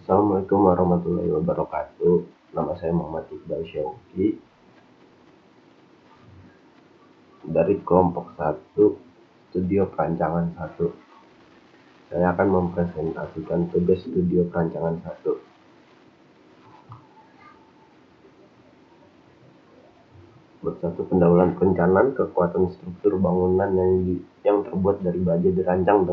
Assalamualaikum warahmatullahi wabarakatuh. Nama saya Muhammad Iqbal Syauqi dari kelompok 1 Studio Perancangan 1. Saya akan mempresentasikan tugas Studio Perancangan 1. Bab 1, pendahuluan perencanaan. Kekuatan struktur bangunan yang terbuat dari baja dirancang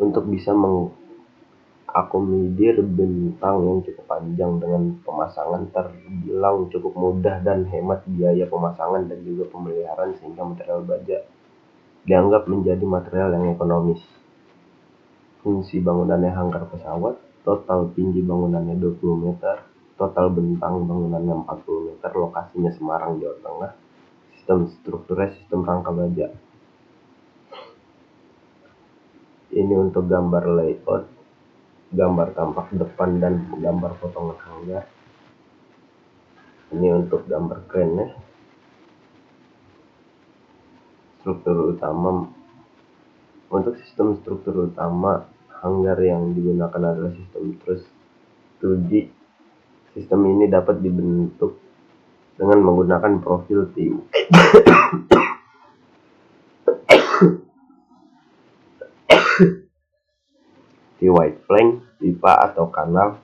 untuk bisa mengakomodir bentang yang cukup panjang. Dengan pemasangan terbilang cukup mudah dan hemat biaya pemasangan dan juga pemeliharaan, sehingga material baja dianggap menjadi material yang ekonomis. Fungsi bangunannya hanggar pesawat, total tinggi bangunannya 20 meter, total bentang bangunannya 40 meter, lokasinya Semarang, Jawa Tengah. Sistem strukturnya sistem rangka baja. Ini untuk gambar layout, gambar tampak depan dan gambar potongan hanggar. Ini untuk gambar krennya. Struktur utama. Untuk sistem struktur utama hanggar yang digunakan adalah sistem truss 2D. Sistem ini dapat dibentuk dengan menggunakan profil T-wide flank, pipa atau kanal.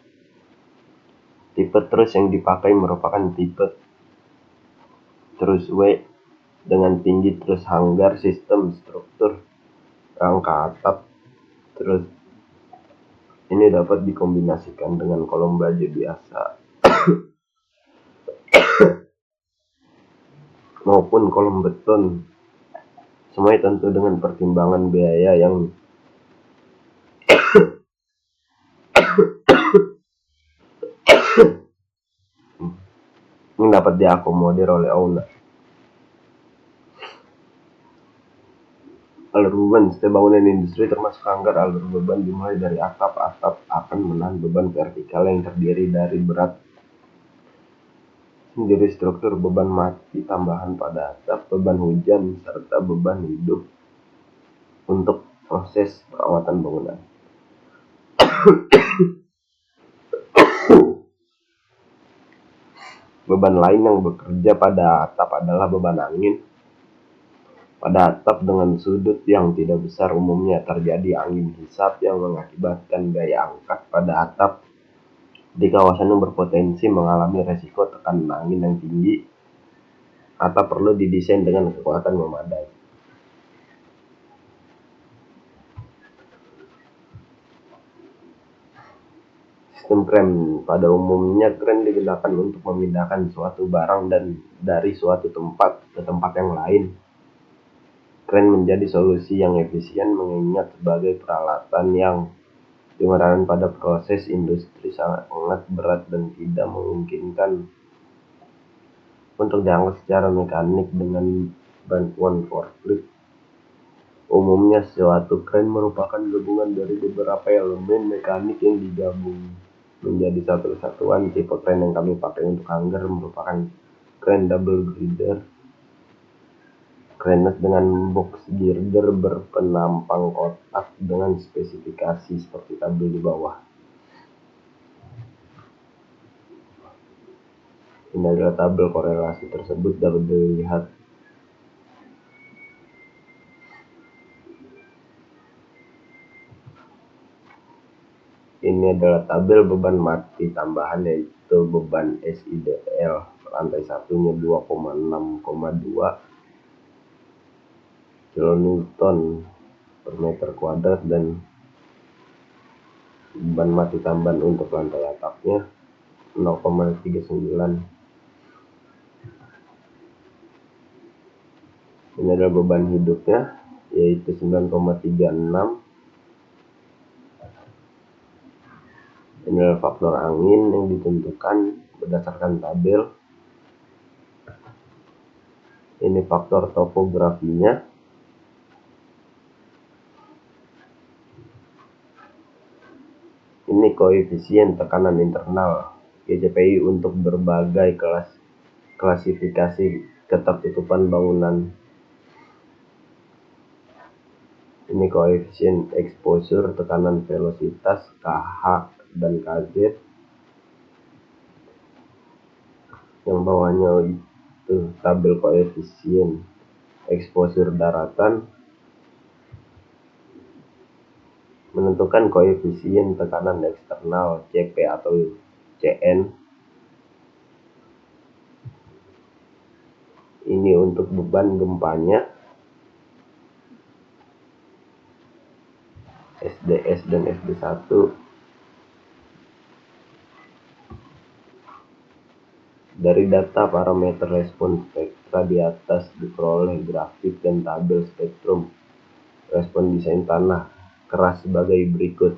Tipe truss yang dipakai merupakan tipe truss W dengan tinggi truss hanggar. Sistem struktur rangka atap truss ini dapat dikombinasikan dengan kolom baja biasa maupun kolom beton. Semuanya tentu dengan pertimbangan biaya yang dapat diakomodir oleh owner. Alur beban. Setiap bangunan industri termasuk hanggar, alur beban dimulai dari atap. Atap akan menahan beban vertikal yang terdiri dari berat sendiri, struktur, beban mati tambahan pada atap, beban hujan, serta beban hidup untuk proses perawatan bangunan. Beban lain yang bekerja pada atap adalah beban angin. Pada atap dengan sudut yang tidak besar, umumnya terjadi angin hisap yang mengakibatkan gaya angkat pada atap. Di kawasan yang berpotensi mengalami resiko tekanan angin yang tinggi, atap perlu didesain dengan kekuatan memadai. Sistem kren. Pada umumnya kren digunakan untuk memindahkan suatu barang dari suatu tempat ke tempat yang lain. Kren menjadi solusi yang efisien mengingat sebagai peralatan yang digunakan pada proses industri sangat berat dan tidak memungkinkan untuk diangkat secara mekanik dengan bantuan forklift. Umumnya suatu kren merupakan gabungan dari beberapa elemen mekanik yang digabung menjadi satu kesatuan. Tipe kren yang kami pakai untuk hanggar merupakan kren double girder, krennet dengan box girder berpenampang kotak dengan spesifikasi seperti tabel di bawah. Ini adalah tabel korelasi tersebut dapat dilihat. Ini adalah tabel beban mati tambahan, yaitu beban SIDL lantai satunya 2,6,2 kilonewton per meter kuadrat dan beban mati tambahan untuk lantai atapnya 0,39. Ini adalah beban hidupnya, yaitu 9,36. Ini adalah faktor angin yang ditentukan berdasarkan tabel. Ini faktor topografinya. Ini koefisien tekanan internal GCPI untuk berbagai klasifikasi ketertutupan bangunan. Ini koefisien exposure, tekanan velositas, KH dan KZ. Yang bawahnya itu tabel koefisien exposure daratan, menentukan koefisien tekanan eksternal CP atau CN. Ini untuk beban gempanya, SDS dan SD1. Dari data parameter respon spektra di atas diperoleh grafik dan tabel spektrum respon desain tanah keras sebagai berikut.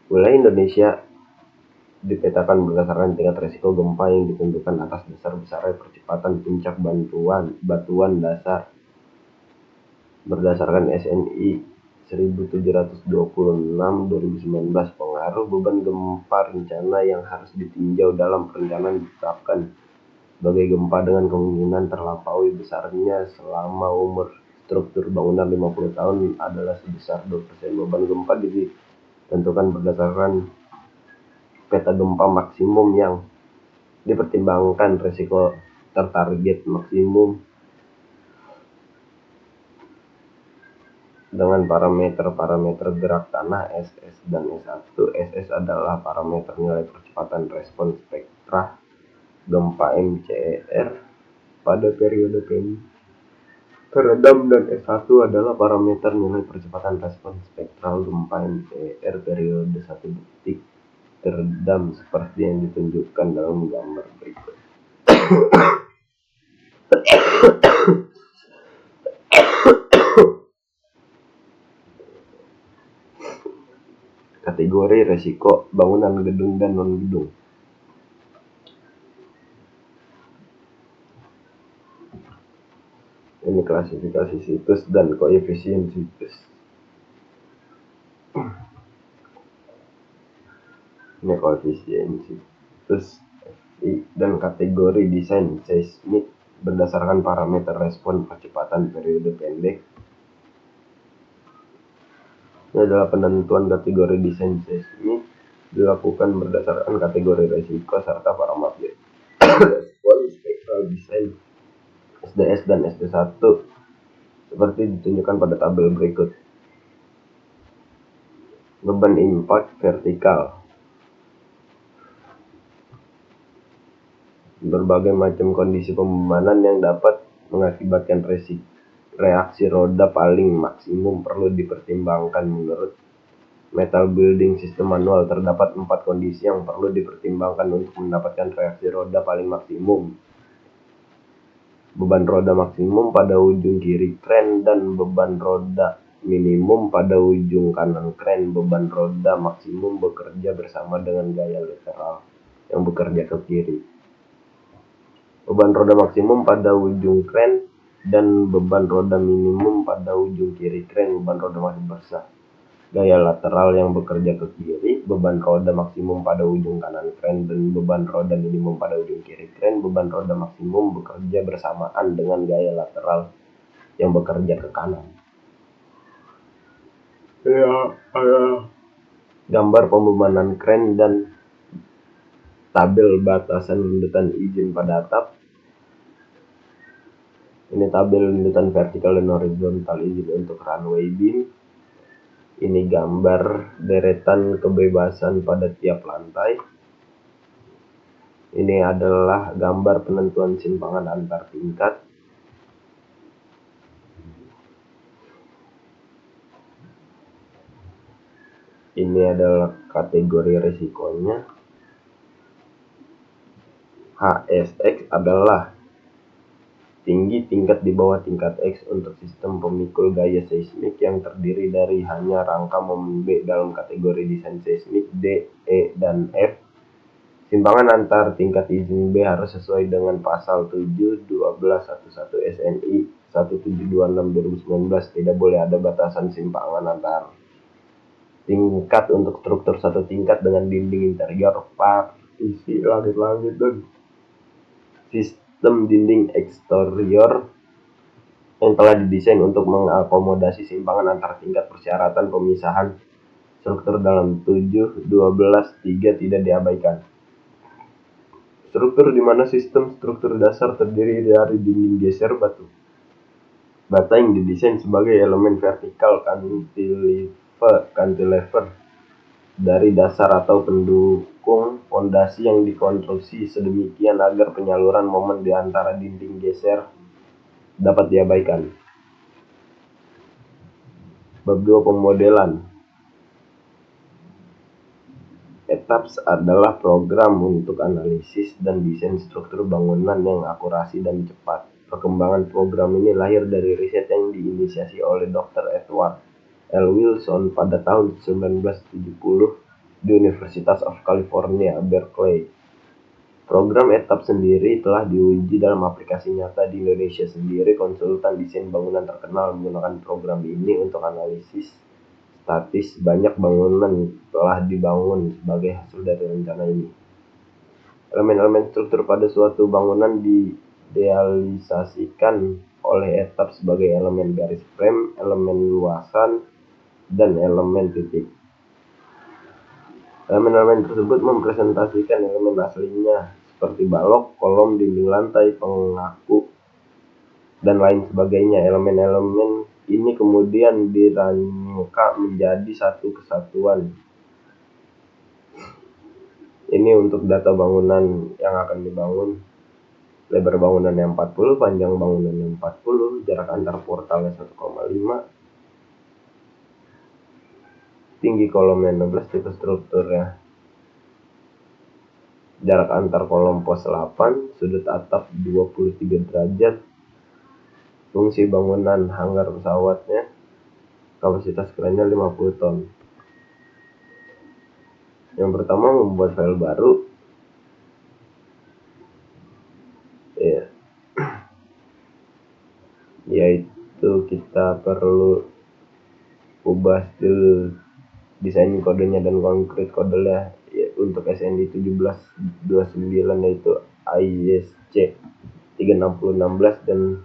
Wilayah Indonesia dipetakan berdasarkan tingkat resiko gempa yang ditentukan atas dasar besarnya percepatan puncak batuan dasar berdasarkan SNI 1726 2019. Pengaruh beban gempa rencana yang harus ditinjau dalam perencanaan ditetapkan sebagai gempa dengan kemungkinan terlampaui besarnya selama umur struktur bangunan 50 tahun adalah sebesar 2%. Beban gempa ditentukan berdasarkan peta gempa maksimum yang dipertimbangkan risiko tertarget maksimum dengan parameter-parameter gerak tanah SS dan S1. SS adalah parameter nilai percepatan respon spektra gempa MCER pada periode teredam, dan S1 adalah parameter nilai percepatan respon spektral gempa MCER periode 1 detik teredam seperti yang ditunjukkan dalam gambar berikut. Kategori resiko bangunan gedung dan non-gedung. Ini klasifikasi situs dan koefisien situs. Ini koefisien situs dan kategori desain seismik berdasarkan parameter respon percepatan periode pendek. Ini adalah penentuan kategori desain seismik dilakukan berdasarkan kategori resiko serta parameter respon spektral desain SDS dan SD1 seperti ditunjukkan pada tabel berikut. Beban impact vertikal. Berbagai macam kondisi pembebanan yang dapat mengakibatkan reaksi roda paling maksimum perlu dipertimbangkan. Menurut Metal Building System Manual, terdapat 4 kondisi yang perlu dipertimbangkan untuk mendapatkan reaksi roda paling maksimum. Beban roda maksimum pada ujung kiri kren dan beban roda minimum pada ujung kanan kren. Beban roda maksimum bekerja bersama dengan gaya lateral yang bekerja ke kiri. Beban roda maksimum pada ujung kren dan beban roda minimum pada ujung kiri kren. Beban roda masih bersah gaya lateral yang bekerja ke kiri. Beban roda maksimum pada ujung kanan kren dan beban roda minimum pada ujung kiri kren. Beban roda maksimum bekerja bersamaan dengan gaya lateral yang bekerja ke kanan. Gambar pembebanan kren dan tabel batasan lindutan izin pada atap. Ini tabel lindutan vertikal dan horizontal izin untuk runway beam. Ini gambar deretan kebebasan pada tiap lantai. Ini adalah gambar penentuan simpangan antar tingkat. Ini adalah kategori resikonya. HSX adalah tinggi tingkat di bawah tingkat X untuk sistem pemikul gaya seismik yang terdiri dari hanya rangka momen B dalam kategori desain seismik D, E, dan F. Simpangan antar tingkat izin B harus sesuai dengan pasal 7.12.11 SNI 1726/2019. Tidak boleh ada batasan simpangan antar tingkat untuk struktur satu tingkat dengan dinding interior, partisi langit-langit, dan sistem dinding eksterior yang telah didesain untuk mengakomodasi simpangan antar tingkat persyaratan pemisahan struktur dalam 7.12.3 tidak diabaikan. Struktur di mana sistem struktur dasar terdiri dari dinding geser batu bata yang didesain sebagai elemen vertikal cantilever dari dasar atau pendukung fondasi yang dikonstruksi sedemikian agar penyaluran momen di antara dinding geser dapat diabaikan. Bab 2 Pemodelan. ETAPS adalah program untuk analisis dan desain struktur bangunan yang akurasi dan cepat. Perkembangan program ini lahir dari riset yang diinisiasi oleh Dr. Edward L. Wilson pada tahun 1970 di University of California, Berkeley. Program ETAPS sendiri telah diuji dalam aplikasi nyata di Indonesia sendiri. Konsultan desain bangunan terkenal menggunakan program ini untuk analisis statis. Banyak bangunan telah dibangun sebagai hasil dari rencana ini. Elemen-elemen struktur pada suatu bangunan direalisasikan oleh ETAPS sebagai elemen garis frame, elemen luasan, dan elemen titik. Elemen-elemen tersebut mempresentasikan elemen aslinya seperti balok, kolom, dinding lantai, pengaku, dan lain sebagainya. Elemen-elemen ini kemudian dirangka menjadi satu kesatuan. Ini untuk data bangunan yang akan dibangun. Lebar bangunan yang 40, panjang bangunan yang 40, jarak antar portalnya 1,5, tinggi kolomnya 16, tipe strukturnya. Jarak antar kolom pos 8, sudut atap 23 derajat, fungsi bangunan hanggar pesawatnya, kapasitas kerannya 50 ton. Yang pertama, membuat file baru. Yaitu kita perlu ubah style desain kodenya dan konkret kodenya untuk SNI 1729 yaitu ISC 3616, dan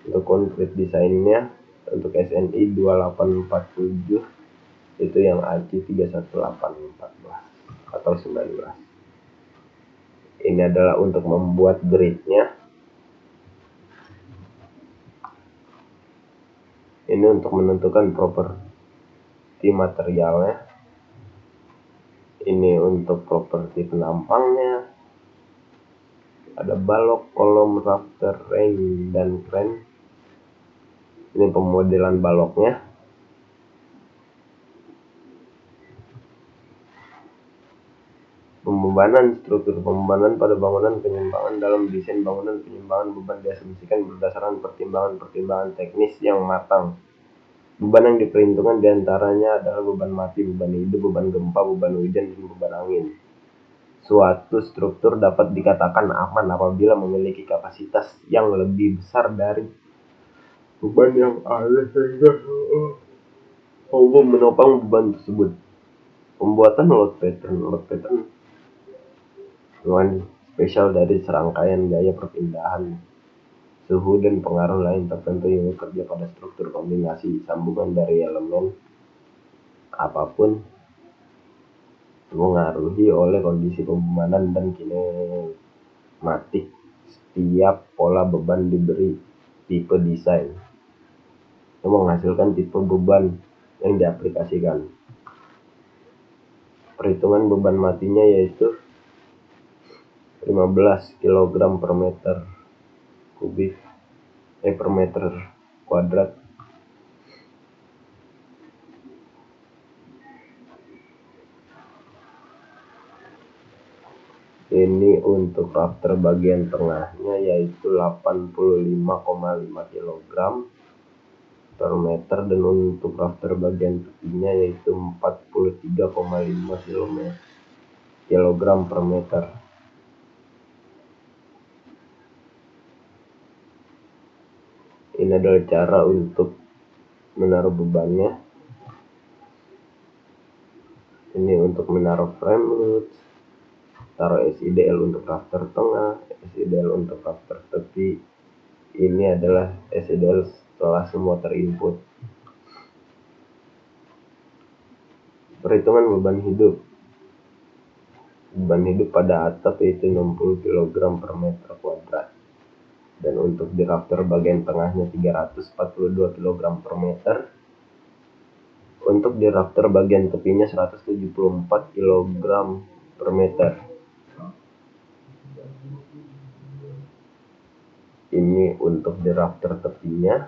untuk konkret desainnya untuk SNI 2847 itu yang AC 31814 atau 19. Ini adalah untuk membuat gridnya. Ini untuk menentukan properti materialnya. Ini untuk properti penampangnya. Ada balok, kolom, rafter, ring, dan crane. Ini pemodelan baloknya. Pembebanan struktur. Pembebanan pada bangunan. Penyimpangan dalam desain bangunan. Penyimpangan beban diasumsikan berdasarkan pertimbangan-pertimbangan teknis yang matang. Beban yang diperhitungkan diantaranya adalah beban mati, beban hidup, beban gempa, beban hujan, dan beban angin. Suatu struktur dapat dikatakan aman apabila memiliki kapasitas yang lebih besar dari beban yang ada sehingga mampu menopang beban tersebut. Pembuatan load pattern merupakan spesial dari serangkaian gaya perpindahan suhu dan pengaruh lain tertentu yang bekerja pada struktur. Kombinasi sambungan dari elemen apapun dipengaruhi oleh kondisi pembebanan dan kinematik. Setiap pola beban diberi tipe desain yang menghasilkan tipe beban yang diaplikasikan. Perhitungan beban matinya yaitu 15 kg per meter kubik per meter kuadrat. Ini untuk rafter bagian tengahnya yaitu 85,5 kg per meter, dan untuk rafter bagian tepinya yaitu 43,5 kg per meter. Ini adalah cara untuk menaruh bebannya. Ini untuk menaruh frame roots, taruh SIDL untuk rafter tengah, SIDL untuk rafter tepi, Ini adalah SDL setelah semua terinput. Perhitungan beban hidup. Beban hidup pada atap yaitu 60 kg per meter kuadrat. Dan untuk di rafter bagian tengahnya 342 kg per meter. Untuk di rafter bagian tepinya 174 kg per meter. Ini untuk di rafter tepinya,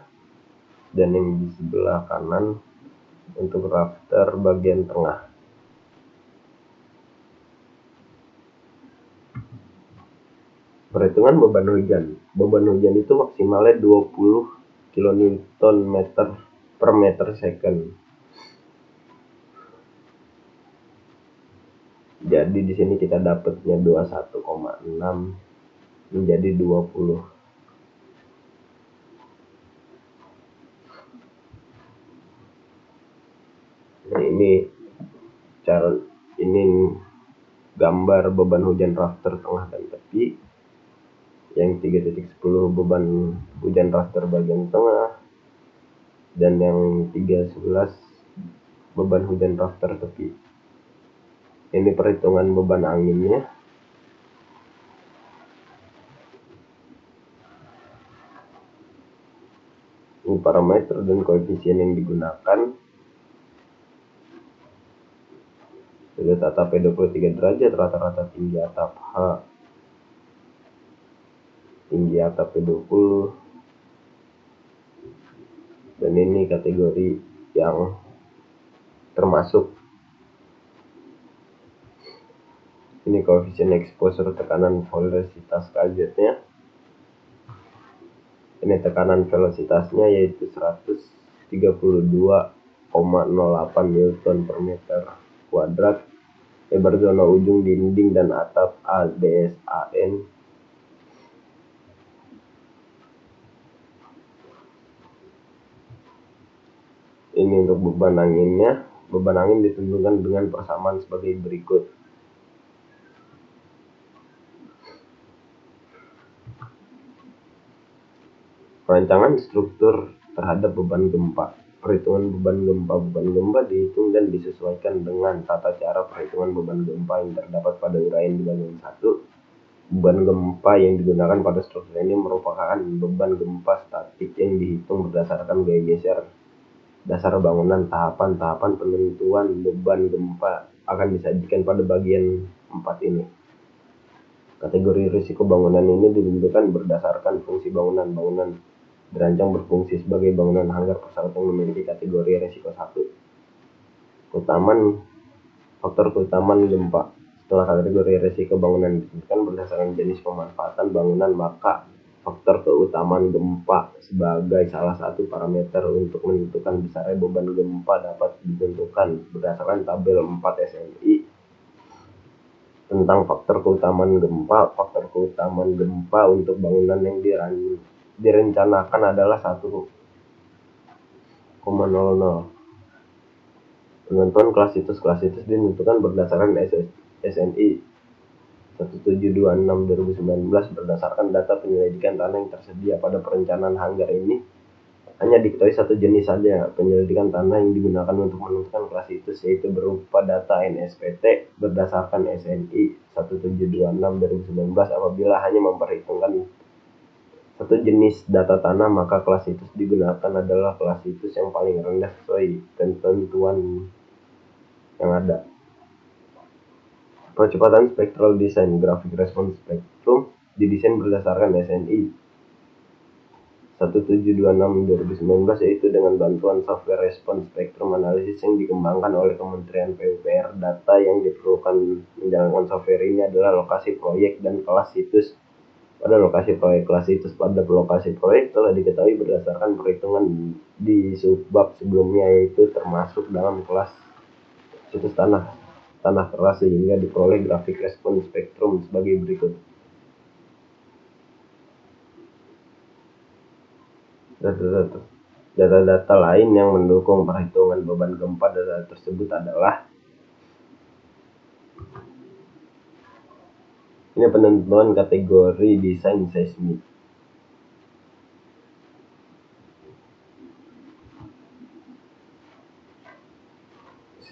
dan yang di sebelah kanan untuk rafter bagian tengah. Perhitungan beban hujan. Beban hujan itu maksimalnya 20 kN per meter second. Jadi di sini kita dapatnya 21,6 menjadi 20. Nah, ini gambar beban hujan rafter tengah dan tepi. Yang 3.10 beban hujan rafter bagian tengah, dan yang 3.11 beban hujan rafter tepi. Ini perhitungan beban anginnya. Ini parameter dan koefisien yang digunakan. Sudut atapnya 23 derajat, rata-rata tinggi atap H. Tinggi atapnya 20. Dan ini kategori yang termasuk. Ini koefisien exposure tekanan velocitas KZ-nya. Ini tekanan velocitasnya yaitu 132,08 Newton per meter kuadrat. Lebar zona ujung dinding dan atap ADSAN ini untuk beban anginnya. Beban angin ditentukan dengan persamaan sebagai berikut. Perancangan struktur terhadap beban gempa. Perhitungan beban gempa. Beban gempa dihitung dan disesuaikan dengan tata cara perhitungan beban gempa yang terdapat pada uraian di bagian 1. Beban gempa yang digunakan pada struktur ini merupakan beban gempa statik yang dihitung berdasarkan gaya geser dasar bangunan. Tahapan-tahapan penentuan beban gempa akan disajikan pada bagian 4 ini. Kategori risiko bangunan ini ditentukan berdasarkan fungsi bangunan. Bangunan dirancang berfungsi sebagai bangunan hanggar pesawat yang memiliki kategori risiko 1. Faktor keutamaan gempa. Setelah kategori risiko bangunan ditentukan berdasarkan jenis pemanfaatan bangunan, maka faktor keutamaan gempa sebagai salah satu parameter untuk menentukan besarnya beban gempa dapat ditentukan berdasarkan tabel 4 SNI. Tentang faktor keutamaan gempa. Faktor keutamaan gempa untuk bangunan yang direncanakan adalah 1,00. Penentuan klasitus ditentukan berdasarkan SNI 1726/2019 berdasarkan data penyelidikan tanah yang tersedia pada perencanaan hanggar ini. Hanya diketahui satu jenis saja penyelidikan tanah yang digunakan untuk menentukan klasitus, yaitu berupa data NSPT berdasarkan SNI 1726/2019. Apabila hanya memperhitungkan satu jenis data tanah, maka klasitus digunakan adalah klasitus yang paling rendah sesuai ketentuan yang ada. Percepatan spektral design. Graphic response spectrum didesain berdasarkan SNI 1726/2019, yaitu dengan bantuan software response spectrum analysis yang dikembangkan oleh Kementerian PUPR. Data yang diperlukan menjalankan software ini adalah lokasi proyek dan kelas situs. Pada lokasi proyek, kelas situs pada lokasi proyek telah diketahui berdasarkan perhitungan di subbab sebelumnya, yaitu termasuk dalam kelas situs tanah keras, sehingga diperoleh grafik response spektrum sebagai berikut. Data-data lain yang mendukung perhitungan beban gempa. Data tersebut adalah ini penentuan kategori desain seismik.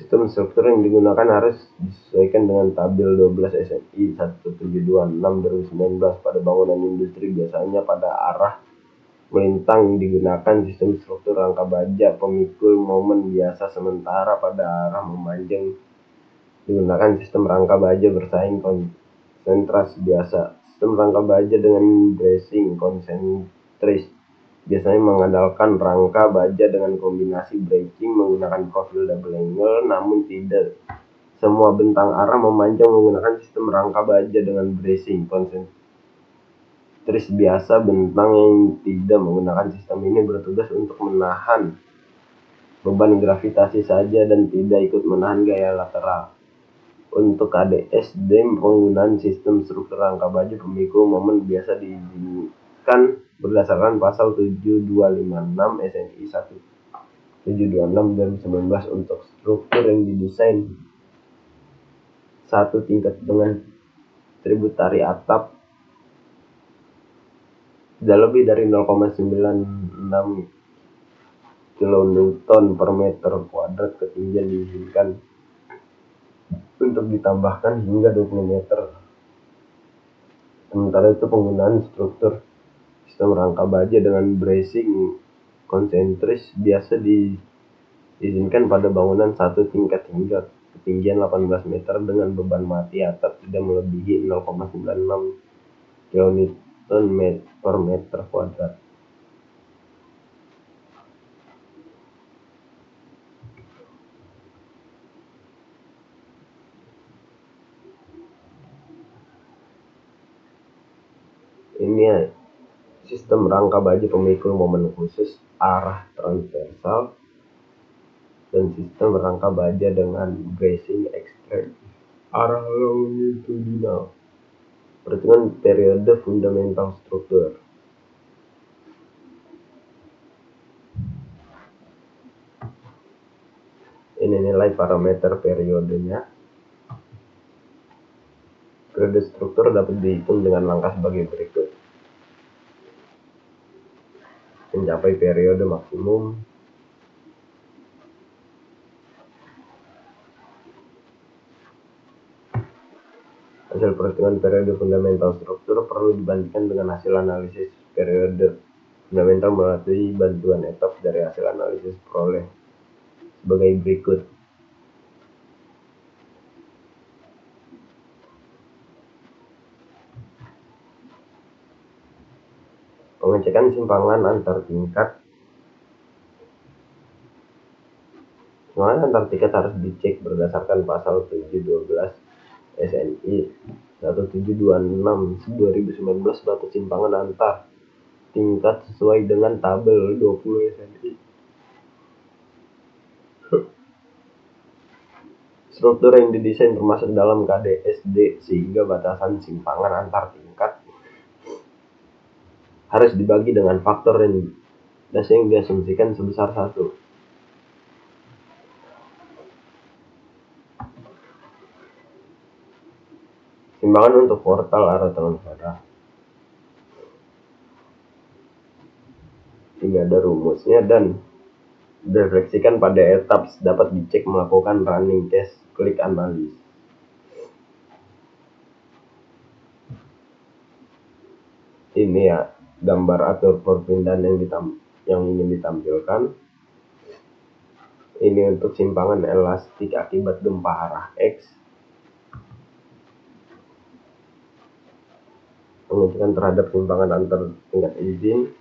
Sistem struktur yang digunakan harus disesuaikan dengan tabel 12 SNI 1726/2019 pada bangunan industri, biasanya pada arah melintang digunakan sistem struktur rangka baja pemikul momen biasa, sementara pada arah memanjang digunakan sistem rangka baja bersaing konsentris biasa. Sistem rangka baja dengan bracing konsentris biasanya mengandalkan rangka baja dengan kombinasi bracing menggunakan profil double angle, namun tidak semua bentang arah memanjang menggunakan sistem rangka baja dengan bracing konsentris biasa. Bentang yang tidak menggunakan sistem ini bertugas untuk menahan beban gravitasi saja dan tidak ikut menahan gaya lateral. Untuk KDSD, penggunaan sistem struktur rangka baja pemikul momen biasa diizinkan berdasarkan pasal 7256 SNI 1726/2019 untuk struktur yang didesain satu tingkat dengan tributary atap tidak lebih dari 0,96 kN per meter kuadrat. Ketinggian diizinkan untuk ditambahkan hingga 20 meter. Sementara itu, penggunaan struktur sistem rangka baja dengan bracing konsentris biasa diizinkan pada bangunan satu tingkat hingga ketinggian 18 meter dengan beban mati atap tidak melebihi 0,96 kN per meter kuadrat. Ini sistem rangka baja pemikul momen khusus arah transversal dan sistem rangka baja dengan bracing ekstrim arah longitudinal. Perhitungan periode fundamental struktur. Ini nilai parameter periodenya. Periode struktur dapat dihitung dengan langkah sebagai berikut. Mencapai periode maksimum. Hasil perhitungan periode fundamental struktur perlu dibandingkan dengan hasil analisis periode fundamental melalui bantuan etop dari hasil analisis peroleh sebagai berikut. Pengecekan simpangan antar tingkat. Simpangan antar tingkat harus dicek berdasarkan pasal 712 SNI 1726/2019 batas simpangan antar tingkat sesuai dengan tabel 20 SNI. Struktur yang didesain termasuk dalam KDSD sehingga batasan simpangan antar tingkat harus dibagi dengan faktor yang diasumsikan sebesar 1. Simpangan untuk portal arah transversal. Ini ada rumusnya dan direfleksikan pada etap, dapat dicek melakukan running test klik analis. Ini ya gambar atur perpindahan yang ingin ditampilkan. Ini untuk simpangan elastik akibat gempa arah X. Pengecekan terhadap simpangan antar tingkat izin.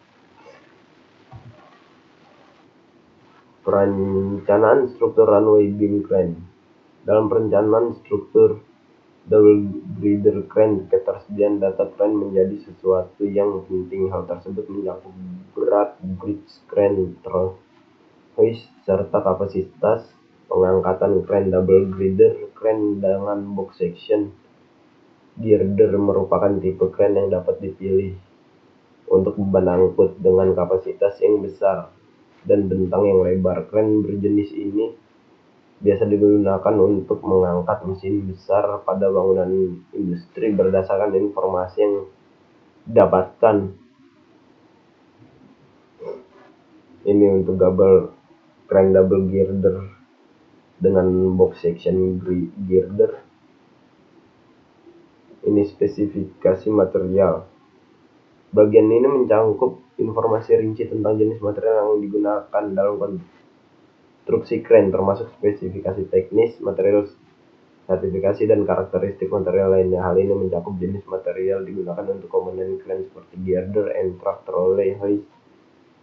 Perencanaan struktur runway beam crane. Dalam perencanaan struktur double girder crane, ketersediaan data crane menjadi sesuatu yang penting. Hal tersebut mencakup berat bridge crane, hoist, serta kapasitas pengangkatan crane. Double girder crane dengan box section girder merupakan tipe crane yang dapat dipilih untuk beban angkut dengan kapasitas yang besar dan bentang yang lebar. Crane berjenis ini biasa digunakan untuk mengangkat mesin besar pada bangunan industri berdasarkan informasi yang didapatkan. Ini untuk crane double girder dengan box section girder. Ini spesifikasi material. Bagian ini mencangkup informasi rinci tentang jenis material yang digunakan dalam konstruksi kren, termasuk spesifikasi teknis, material, sertifikasi, dan karakteristik material lainnya. Hal ini mencakup jenis material digunakan untuk komponen kren seperti girder, entrap, trolley, hoist,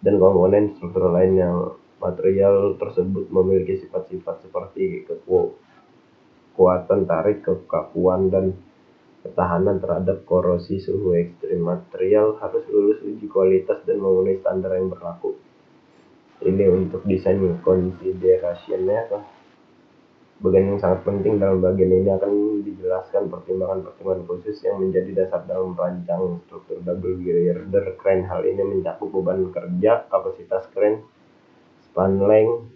dan komponen struktural lainnya. Material tersebut memiliki sifat-sifat seperti kekuatan tarik, kekakuan, dan ketahanan terhadap korosi suhu ekstrim. Material harus lulus uji kualitas dan memenuhi standar yang berlaku. Ini untuk desain consideration-nya. Bagian yang sangat penting dalam bagian ini akan dijelaskan pertimbangan-pertimbangan khusus yang menjadi dasar dalam merancang struktur double girder crane. Hal ini mencakup beban kerja, kapasitas crane, span length,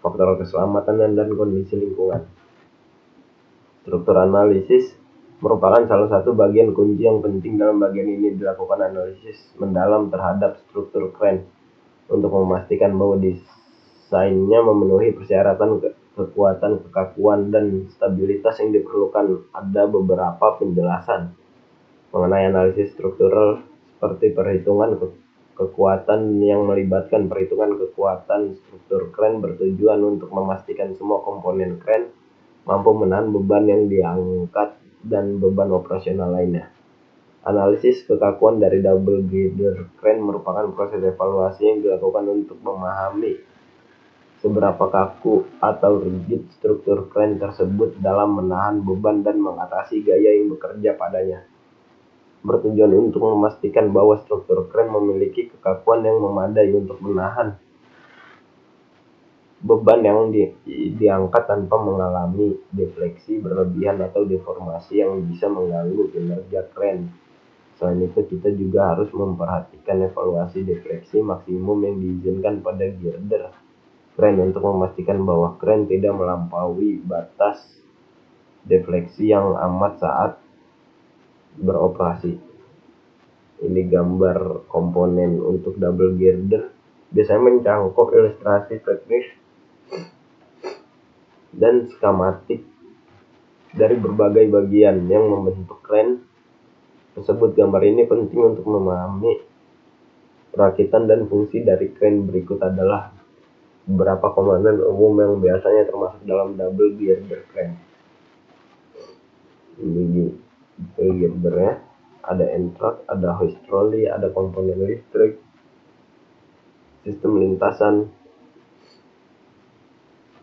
faktor keselamatan, dan kondisi lingkungan. Struktur analisis merupakan salah satu bagian kunci yang penting dalam bagian ini. Dilakukan analisis mendalam terhadap struktur crane untuk memastikan bahwa desainnya memenuhi persyaratan kekuatan, kekakuan, dan stabilitas yang diperlukan. Ada beberapa penjelasan mengenai analisis struktural seperti perhitungan kekuatan yang melibatkan perhitungan kekuatan struktur crane bertujuan untuk memastikan semua komponen crane mampu menahan beban yang diangkat dan beban operasional lainnya. Analisis kekakuan dari double girder crane merupakan proses evaluasi yang dilakukan untuk memahami seberapa kaku atau rigid struktur crane tersebut dalam menahan beban dan mengatasi gaya yang bekerja padanya. Bertujuan untuk memastikan bahwa struktur crane memiliki kekakuan yang memadai untuk menahan beban yang diangkat tanpa mengalami defleksi berlebihan atau deformasi yang bisa mengganggu kinerja crane. Selain itu, kita juga harus memperhatikan evaluasi defleksi maksimum yang diizinkan pada girder crane untuk memastikan bahwa crane tidak melampaui batas defleksi yang amat saat beroperasi. Ini gambar komponen untuk double girder. Biasanya mencangkup ilustrasi teknis dan skematik dari berbagai bagian yang membentuk crane tersebut. Gambar ini penting untuk memahami perakitan dan fungsi dari crane. Berikut adalah beberapa komponen umum yang biasanya termasuk dalam double girder crane. Ini girdernya, ada entrap, ada hoist trolley, ada komponen listrik, sistem lintasan,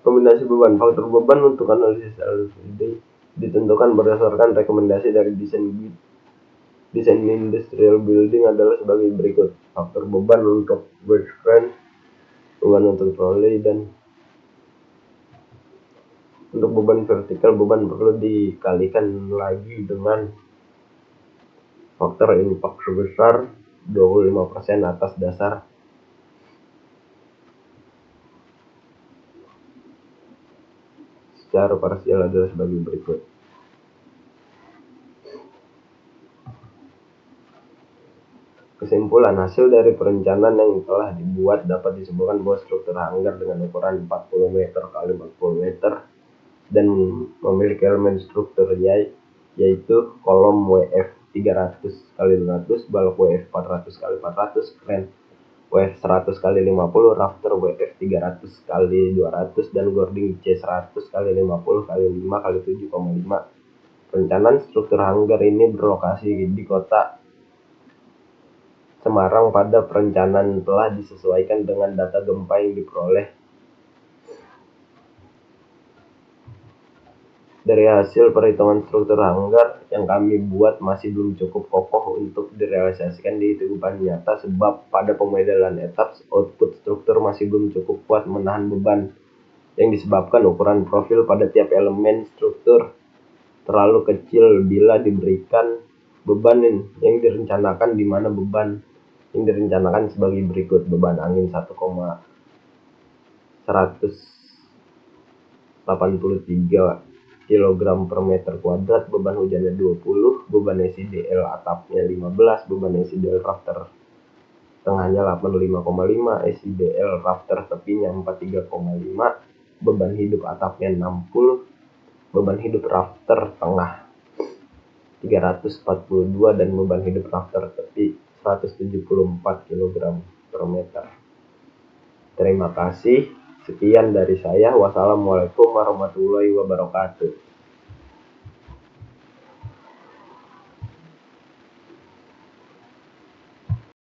kombinasi beban. Faktor beban untuk analisis LVD ditentukan berdasarkan rekomendasi dari desain industrial building adalah sebagai berikut. Faktor beban untuk bridge crane, beban untuk trolley, dan untuk beban vertikal, beban perlu dikalikan lagi dengan faktor impact sebesar 25% atas dasar secara parsial adalah sebagai berikut. Kesimpulan, hasil dari perencanaan yang telah dibuat dapat disimpulkan bahwa struktur hanggar dengan ukuran 40 meter x 40 meter dan memiliki elemen struktur yaitu kolom WF 300 x 500, balok WF 400 x 400, crane WF 100 x 50, rafter WF 300 x 200, dan gording C 100 x 50 x 5 x 7,5. Perencanaan struktur hanggar ini berlokasi di kota Semarang. Pada perencanaan telah disesuaikan dengan data gempa yang diperoleh. Dari hasil perhitungan struktur hanggar yang kami buat masih belum cukup kokoh untuk direalisasikan di kehidupan nyata, sebab pada pemodelan etap output struktur masih belum cukup kuat menahan beban yang disebabkan ukuran profil pada tiap elemen struktur terlalu kecil bila diberikan beban yang direncanakan, di mana beban yang direncanakan sebagai berikut. Beban angin 1,183 kg per meter kuadrat, beban hujannya 20, beban SIDL atapnya 15, beban SIDL rafter tengahnya 85,5, SIDL rafter tepinya 43,5, beban hidup atapnya 60, beban hidup rafter tengah 342 dan beban hidup rafter tepi 174 kg per meter. Terima kasih. Sekian dari saya. Wassalamualaikum warahmatullahi wabarakatuh.